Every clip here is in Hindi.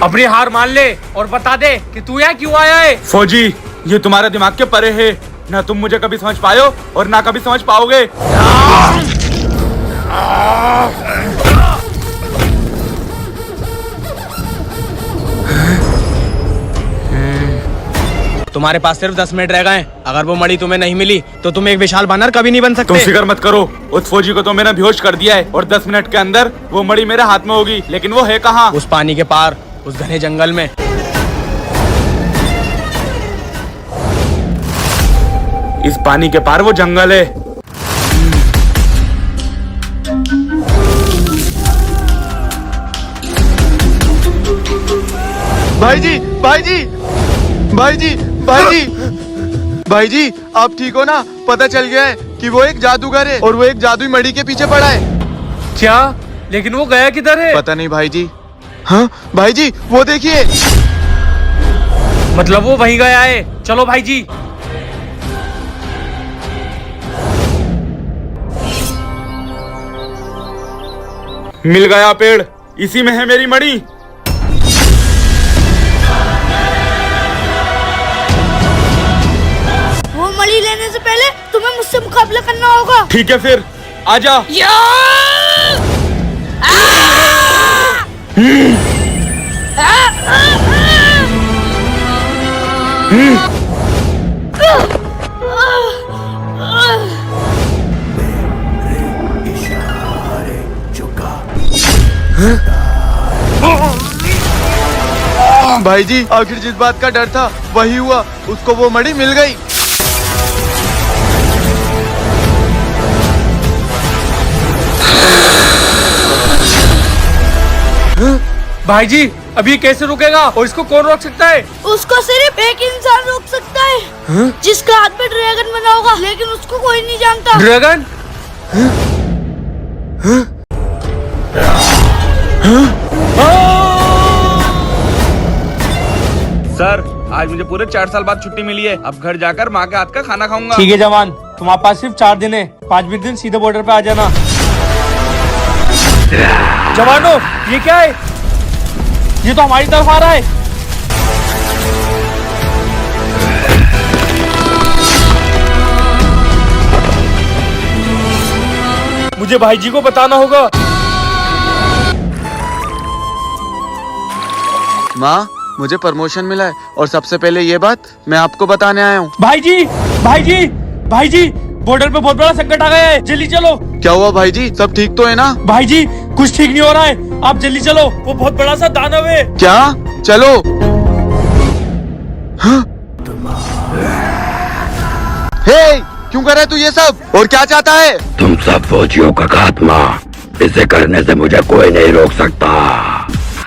अपनी हार मान ले और बता दे कि तू यहाँ क्यों आया है। फौजी, ये तुम्हारे दिमाग के परे है। ना तुम मुझे कभी समझ पायो और ना कभी समझ पाओगे। तुम्हारे पास सिर्फ 10 मिनट रह गए। अगर वो मणि तुम्हें नहीं मिली तो तुम एक विशाल बानर कभी नहीं बन सकते। तुम फिक्र मत करो, उस फौजी को तो मैंने बेहोश कर दिया है और 10 मिनट के अंदर वो मणि मेरे हाथ में होगी। लेकिन वो है कहाँ? उस पानी के पार, उस घने जंगल में। इस पानी के पार वो जंगल है। भाई जी, भाई जी, भाई जी, भाई जी, भाई जी, आप ठीक हो ना? पता चल गया है कि वो एक जादूगर है और वो एक जादुई मणि के पीछे पड़ा है। क्या? लेकिन वो गया किधर है? पता नहीं भाई जी। हाँ भाई जी, वो देखिए। मतलब वो वहीं गया है। चलो भाई जी। मिल गया पेड़, इसी में है मेरी मणि। वो मणि लेने से पहले तुम्हें मुझसे मुकाबला करना होगा। ठीक है फिर, आजा। भाई जी, आखिर जिस बात का डर था वही हुआ, उसको वो मणि मिल गई। भाई जी, अब ये कैसे रुकेगा और इसको कौन रोक सकता है? उसको सिर्फ एक इंसान रोक सकता है, जिसका हाथ पे ड्रैगन बना होगा, लेकिन उसको कोई नहीं जानता। ड्रैगन? सर, आज मुझे पूरे 4 साल बाद छुट्टी मिली है। अब घर जाकर माँ के हाथ का खाना खाऊंगा। ठीक है जवान, तुम्हारे पास सिर्फ 4 दिन है। 5वें दिन सीधे बॉर्डर पे आ जाना। जवानों, ये क्या है? ये तो हमारी तरफ आ रहा है। मुझे भाई जी को बताना होगा। माँ, मुझे प्रमोशन मिला है और सबसे पहले ये बात मैं आपको बताने आया हूँ। भाई जी, भाई जी, भाई जी, बॉर्डर पे बहुत बड़ा संकट आ गया है। जल्दी चलो। क्या हुआ भाई जी, सब ठीक तो है ना? भाई जी, कुछ ठीक नहीं हो रहा है। आप जल्दी चलो, वो बहुत बड़ा सा दानव है। क्या? चलो। हाँ? हे, क्यों कर रहा है तू ये सब और क्या चाहता है? तुम सब फौजियों का खात्मा। इसे करने से मुझे कोई नहीं रोक सकता।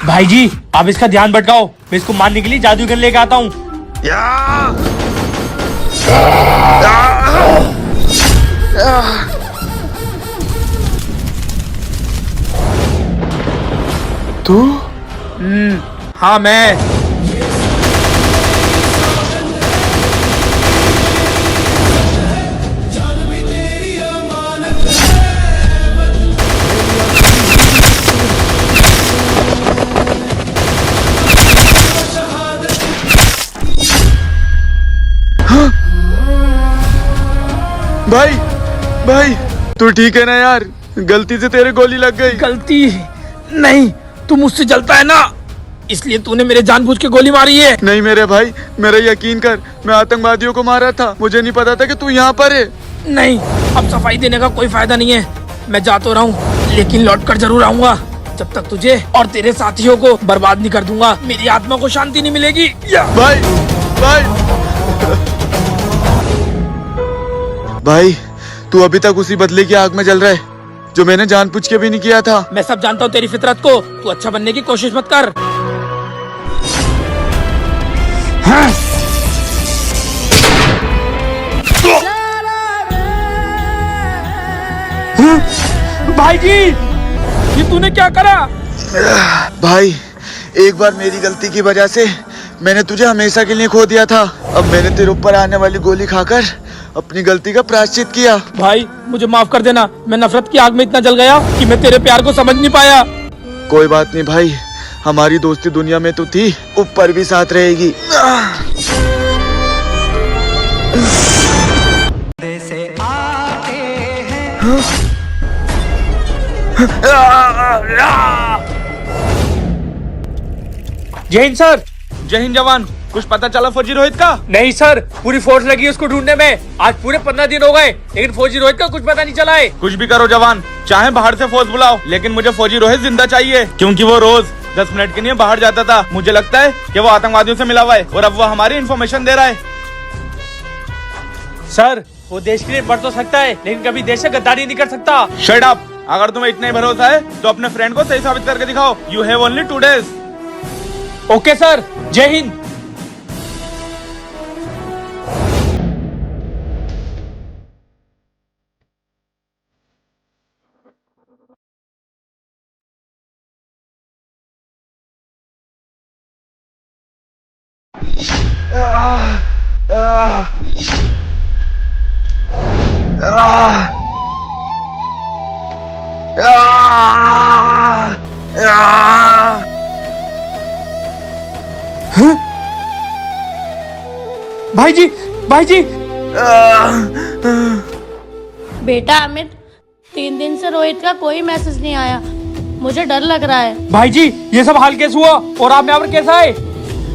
भाई जी, आप इसका ध्यान भटकाओ। मैं इसको मारने के लिए जादू गन लेके आता हूँ। तू? हाँ, मैं। भाई, भाई, तू ठीक है ना यार? गलती से तेरे गोली लग गई। गलती नहीं, तू मुझसे जलता है ना, इसलिए तूने मेरे जानबूझ के गोली मारी है। नहीं मेरे भाई, मेरा यकीन कर, मैं आतंकवादियों को मारा था। मुझे नहीं पता था कि तू यहाँ पर है। नहीं, अब सफाई देने का कोई फायदा नहीं है। मैं जा तो रहा हूँ, लेकिन लौट कर जरूर आऊंगा। जब तक तुझे और तेरे साथियों को बर्बाद नहीं कर दूंगा, मेरी आत्मा को शांति नहीं मिलेगी। भाई, भाई, भाई, तू अभी तक उसी बदले की आग में जल रहा है जो मैंने जानबूझ के भी नहीं किया था। मैं सब जानता हूँ तेरी फितरत को। तू अच्छा बनने की कोशिश मत कर। हाँ। भाई जी, ये तूने क्या करा? भाई, एक बार मेरी गलती की वजह से मैंने तुझे हमेशा के लिए खो दिया था। अब मैंने तेरे ऊपर आने वाली गोली खाकर अपनी गलती का प्रायश्चित किया। भाई मुझे माफ कर देना, मैं नफरत की आग में इतना जल गया कि मैं तेरे प्यार को समझ नहीं पाया। कोई बात नहीं भाई, हमारी दोस्ती दुनिया में तो थी, ऊपर भी साथ रहेगी। जय हिंद सर। जय हिंद जवान। कुछ पता चला फौजी रोहित का? नहीं सर, पूरी फोर्स लगी है उसको ढूंढने में। आज पूरे 15 दिन हो गए, लेकिन फौजी रोहित का कुछ पता नहीं चला है। कुछ भी करो जवान, चाहे बाहर से फोर्स बुलाओ, लेकिन मुझे फौजी रोहित जिंदा चाहिए, क्योंकि वो रोज 10 मिनट के लिए बाहर जाता था। मुझे लगता है कि वो आतंकवादियों से मिला हुआ है और अब वो हमारी इन्फॉर्मेशन दे रहा है। सर, वो देश के लिए मर तो सकता है, लेकिन कभी देश से गद्दारी नहीं कर सकता। Shut up. अगर तुम्हें इतना ही भरोसा है तो अपने फ्रेंड को सही साबित करके दिखाओ। You have only 2 days। Okay sir, जय हिंद। भाई जी, भाई जी। बेटा अमित, 3 दिन से रोहित का कोई मैसेज नहीं आया, मुझे डर लग रहा है। भाई जी, ये सब हाल कैसे हुआ और आप यहाँ पर कैसे आए?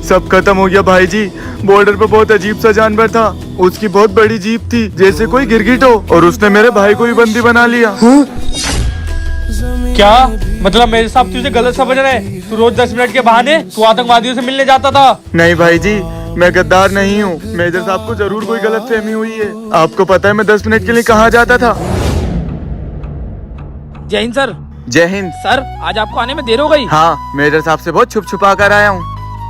सब खत्म हो गया भाई जी। बॉर्डर पर बहुत अजीब सा जानवर था, उसकी बहुत बड़ी जीप थी, जैसे कोई गिरगिट हो, और उसने मेरे भाई को भी बंदी बना लिया। क्या मतलब मेरे साहब तुझे गलत समझ रहे हैं? तू रोज 10 मिनट के बहाने तू आतंकवादियों से मिलने जाता था। नहीं भाई जी, मैं गद्दार नहीं हूँ। मेजर साहब को जरूर कोई गलतफहमी हुई है। आपको पता है मैं 10 मिनट के लिए कहाँ जाता था? जय हिंद सर। जय हिंद सर, आज आपको आने में देर हो गई। हाँ, मेजर साहब से बहुत छुप छुपा कर आया हूँ।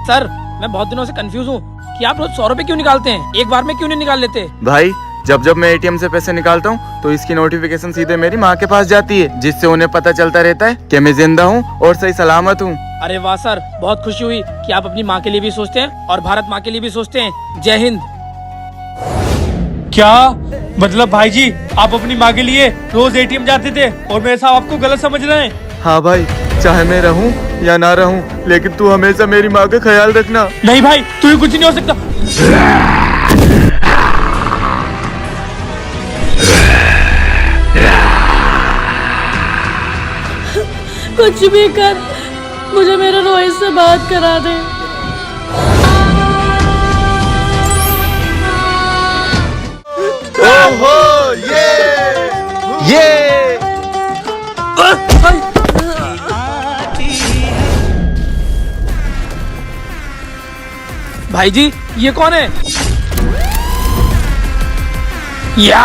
सर, मैं बहुत दिनों से कंफ्यूज हूँ कि आप रोज 100 रुपए क्यों निकालते हैं, एक बार में क्यों नहीं निकाल लेते? भाई, जब जब मैं एटीएम से पैसे निकालता हूँ तो इसकी नोटिफिकेशन सीधे मेरी माँ के पास जाती है, जिससे उन्हें पता चलता रहता है कि मैं जिंदा हूँ और सही सलामत हूँ। अरे वाह सर, बहुत खुशी हुई कि आप अपनी माँ के लिए भी सोचते हैं और भारत माँ के लिए भी सोचते हैं। जय हिंद। क्या मतलब भाई जी, आप अपनी माँ के लिए रोज एटीएम जाते थे और मेरे साहब आपको गलत समझ रहे हैं? हाँ भाई, चाहे मैं रहूँ या ना रहूँ, लेकिन तू हमेशा मेरी माँ का ख्याल रखना। नहीं भाई, तू कुछ नहीं हो सकता। कुछ भी कर, मुझे मेरे रोहित से बात करा दे। ओहो, ये भाई जी, ये कौन है? या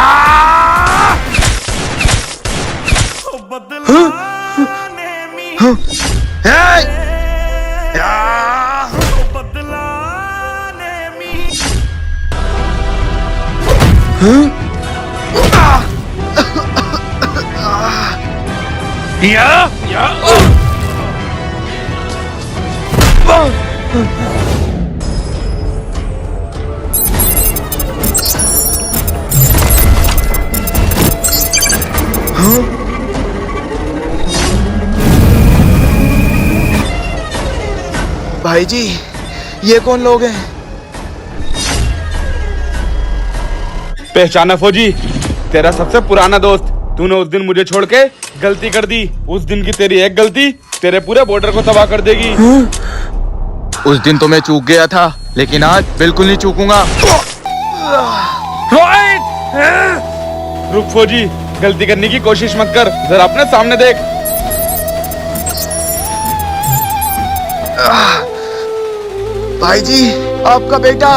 भाई जी, ये कौन लोग हैं? पहचाना फौजी, तेरा सबसे पुराना दोस्त। तूने उस दिन मुझे छोड़ के गलती कर दी। उस दिन की तेरी एक गलती तेरे पूरे बॉर्डर को तबाह कर देगी। उस दिन तो मैं चूक गया था, लेकिन आज बिल्कुल नहीं चूकूंगा। रुक फौजी, गलती करने की कोशिश मत कर, जरा अपने सामने देख। भाई जी, आपका बेटा।